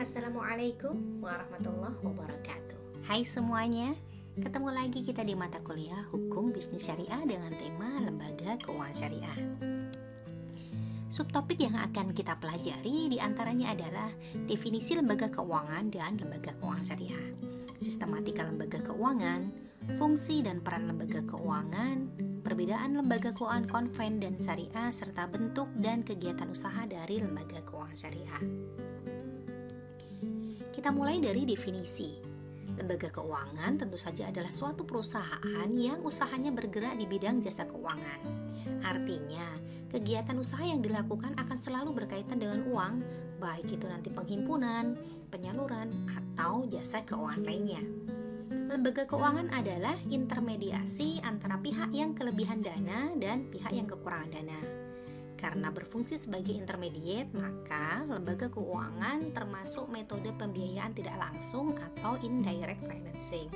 Assalamualaikum warahmatullahi wabarakatuh. Hai semuanya, ketemu lagi kita di mata kuliah Hukum Bisnis Syariah dengan tema Lembaga Keuangan Syariah. Subtopik yang akan kita pelajari diantaranya adalah definisi lembaga keuangan dan lembaga keuangan syariah, sistematika lembaga keuangan, fungsi dan peran lembaga keuangan, perbedaan lembaga keuangan konven dan syariah, serta bentuk dan kegiatan usaha dari lembaga keuangan syariah. Kita mulai dari definisi. Lembaga keuangan tentu saja adalah suatu perusahaan yang usahanya bergerak di bidang jasa keuangan. Artinya, kegiatan usaha yang dilakukan akan selalu berkaitan dengan uang, baik itu nanti penghimpunan, penyaluran, atau jasa keuangan lainnya. Lembaga keuangan adalah intermediasi antara pihak yang kelebihan dana dan pihak yang kekurangan dana. Karena berfungsi sebagai intermediate, maka lembaga keuangan termasuk metode pembiayaan tidak langsung atau indirect financing.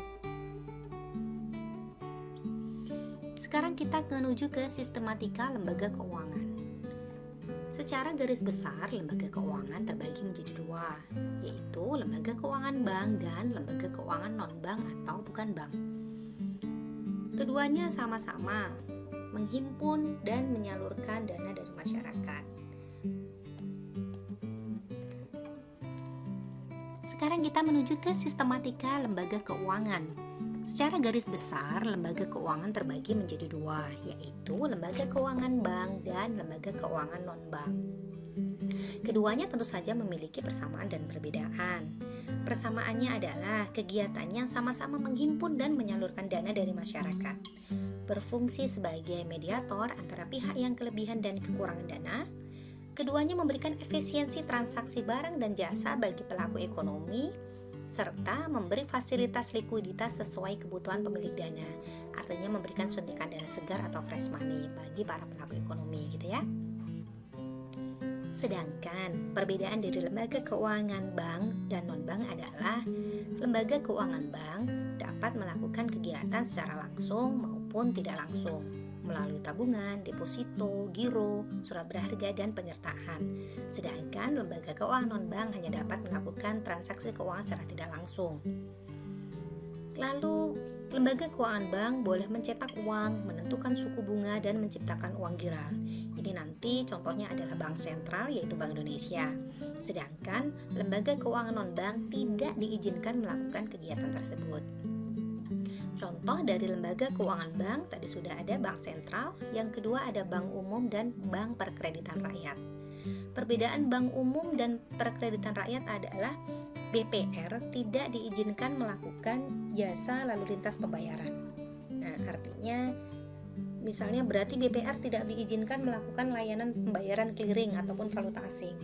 Sekarang kita menuju ke sistematika lembaga keuangan. Secara garis besar, lembaga keuangan terbagi menjadi dua, yaitu lembaga keuangan bank dan lembaga keuangan non-bank atau bukan bank. Keduanya sama-sama menghimpun dan menyalurkan dana dari masyarakat. Sekarang kita menuju ke sistematika lembaga keuangan. Secara garis besar, lembaga keuangan terbagi menjadi dua, yaitu lembaga keuangan bank dan lembaga keuangan non-bank. Keduanya tentu saja memiliki persamaan dan perbedaan. Persamaannya adalah kegiatannya sama-sama menghimpun dan menyalurkan dana dari masyarakat, berfungsi sebagai mediator antara pihak yang kelebihan dan kekurangan dana. Keduanya memberikan efisiensi transaksi barang dan jasa bagi pelaku ekonomi, serta memberi fasilitas likuiditas sesuai kebutuhan pemilik dana. Artinya memberikan suntikan dana segar atau fresh money bagi para pelaku ekonomi gitu ya. Sedangkan perbedaan dari lembaga keuangan bank dan non-bank adalah lembaga keuangan bank dapat melakukan kegiatan secara langsung maupun tidak langsung melalui tabungan, deposito, giro, surat berharga, dan penyertaan. Sedangkan lembaga keuangan non-bank hanya dapat melakukan transaksi keuangan secara tidak langsung. Lalu, lembaga keuangan bank boleh mencetak uang, menentukan suku bunga, dan menciptakan uang gira. Ini nanti contohnya adalah Bank Sentral, yaitu Bank Indonesia. Sedangkan lembaga keuangan non-bank tidak diizinkan melakukan kegiatan tersebut. Contoh dari lembaga keuangan bank tadi sudah ada Bank Sentral, yang kedua ada Bank Umum dan Bank Perkreditan Rakyat. Perbedaan Bank Umum dan Perkreditan Rakyat adalah BPR tidak diizinkan melakukan jasa lalu lintas pembayaran. Nah, artinya misalnya berarti BPR tidak diizinkan melakukan layanan pembayaran clearing ataupun valuta asing.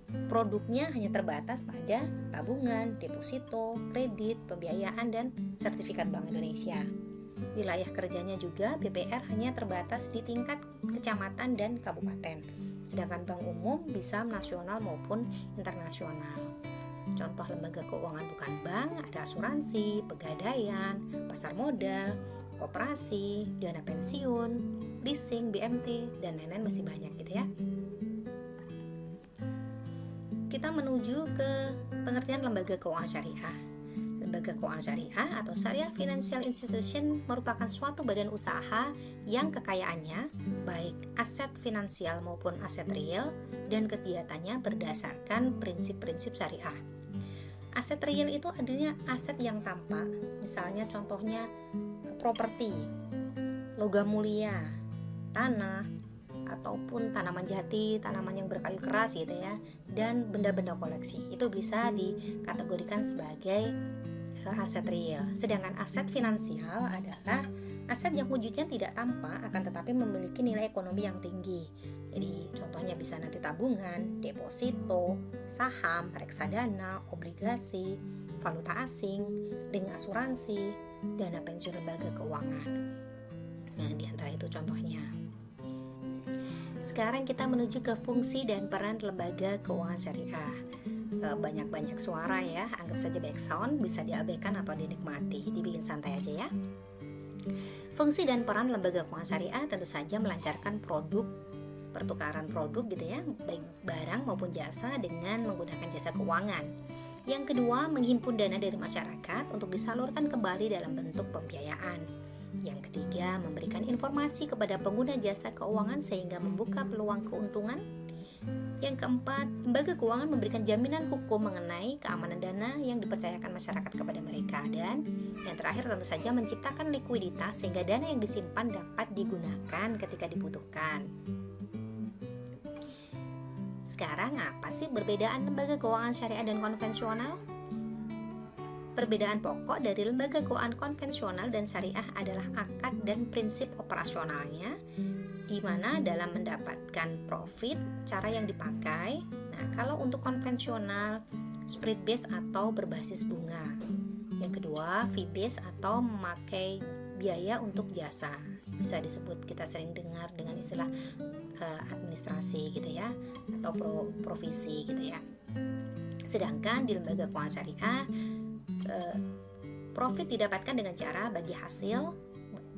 Produknya hanya terbatas pada tabungan, deposito, kredit, pembiayaan, dan sertifikat Bank Indonesia. Wilayah kerjanya juga BPR hanya terbatas di tingkat kecamatan dan kabupaten. Sedangkan Bank Umum bisa nasional maupun internasional. Contoh lembaga keuangan bukan bank ada asuransi, pegadaian, pasar modal, koperasi, dana pensiun, leasing, BMT, dan lain-lain masih banyak gitu ya. Kita menuju ke pengertian lembaga keuangan syariah. Lembaga keuangan syariah atau Syariah Financial Institution merupakan suatu badan usaha yang kekayaannya, baik aset finansial maupun aset real, dan kegiatannya berdasarkan prinsip-prinsip syariah. Aset real itu adanya aset yang tampak, misalnya contohnya properti, logam mulia, tanah, ataupun tanaman jati, tanaman yang berkayu keras gitu ya, dan benda-benda koleksi. Itu bisa dikategorikan sebagai aset real. Sedangkan aset finansial adalah aset yang wujudnya tidak tampak akan tetapi memiliki nilai ekonomi yang tinggi. Jadi contohnya bisa nanti tabungan, deposito, saham, reksadana, obligasi, valuta asing, link asuransi, dana pensiun lembaga keuangan. Nah, di antara itu contohnya. Sekarang kita menuju ke fungsi dan peran lembaga keuangan syariah. Banyak-banyak suara ya, anggap saja background, bisa diabaikan atau dinikmati, dibikin santai aja ya. Fungsi dan peran lembaga keuangan syariah tentu saja melancarkan produk pertukaran produk gitu ya, baik barang maupun jasa dengan menggunakan jasa keuangan. Yang kedua, menghimpun dana dari masyarakat untuk disalurkan kembali dalam bentuk pembiayaan. Yang ketiga, memberikan informasi kepada pengguna jasa keuangan sehingga membuka peluang keuntungan. Yang keempat, lembaga keuangan memberikan jaminan hukum mengenai keamanan dana yang dipercayakan masyarakat kepada mereka. Dan yang terakhir tentu saja menciptakan likuiditas sehingga dana yang disimpan dapat digunakan ketika dibutuhkan. Sekarang apa sih perbedaan lembaga keuangan syariah dan konvensional? Perbedaan pokok dari lembaga keuangan konvensional dan syariah adalah akad dan prinsip operasionalnya, di mana dalam mendapatkan profit, cara yang dipakai. Nah, kalau untuk konvensional, spread based atau berbasis bunga. Yang kedua, fee based atau memakai biaya untuk jasa. Bisa disebut, kita sering dengar dengan istilah administrasi gitu ya, atau provisi gitu ya. Sedangkan di lembaga keuangan syariah, profit didapatkan dengan cara bagi hasil,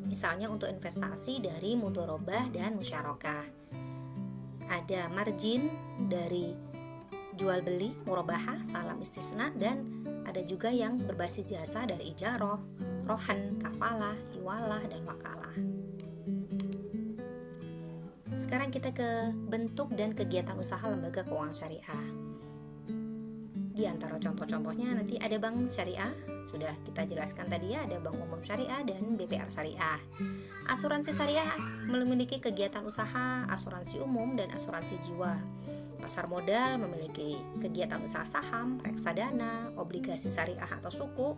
misalnya untuk investasi dari mudharabah dan musyarakah. Ada margin dari jual beli, murabahah, salam istisna, dan ada juga yang berbasis jasa dari ijarah, rohan, kafalah, hiwalah, dan wakalah. Sekarang kita ke bentuk dan kegiatan usaha lembaga keuangan syariah. Di antara contoh-contohnya nanti ada bank syariah, sudah kita jelaskan tadi ya, ada bank umum syariah dan BPR syariah. Asuransi syariah memiliki kegiatan usaha, asuransi umum dan asuransi jiwa. Pasar modal memiliki kegiatan usaha saham, reksadana, obligasi syariah atau suku,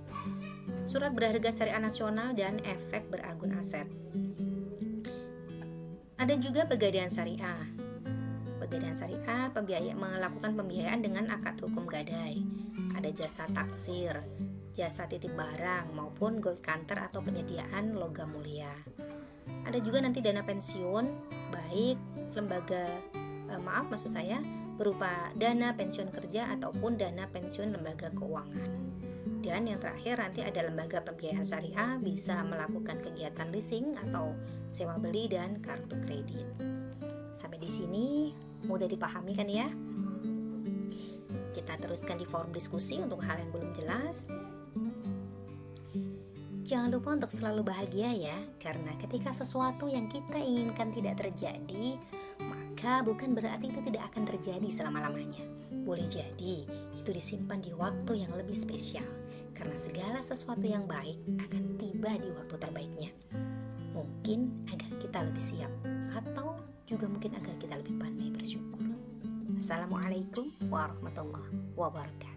surat berharga syariah nasional, dan efek beragun aset. Ada juga pegadaian syariah. Pegadaian syariah melakukan pembiayaan dengan akad hukum gadai. Ada jasa taksir, jasa titip barang maupun gold counter atau penyediaan logam mulia. Ada juga nanti dana pensiun, baik berupa dana pensiun kerja ataupun dana pensiun lembaga keuangan. Dan yang terakhir nanti ada lembaga pembiayaan syariah bisa melakukan kegiatan leasing atau sewa beli dan kartu kredit. Sampai di sini mudah dipahami kan ya? Kita teruskan di forum diskusi untuk hal yang belum jelas. Jangan lupa untuk selalu bahagia ya, karena ketika sesuatu yang kita inginkan tidak terjadi, maka bukan berarti itu tidak akan terjadi selama-lamanya. Boleh jadi itu disimpan di waktu yang lebih spesial, karena segala sesuatu yang baik akan tiba di waktu terbaiknya. Mungkin agar kita lebih siap, atau juga mungkin agar kita lebih pandai bersyukur. Assalamualaikum warahmatullahi wabarakatuh.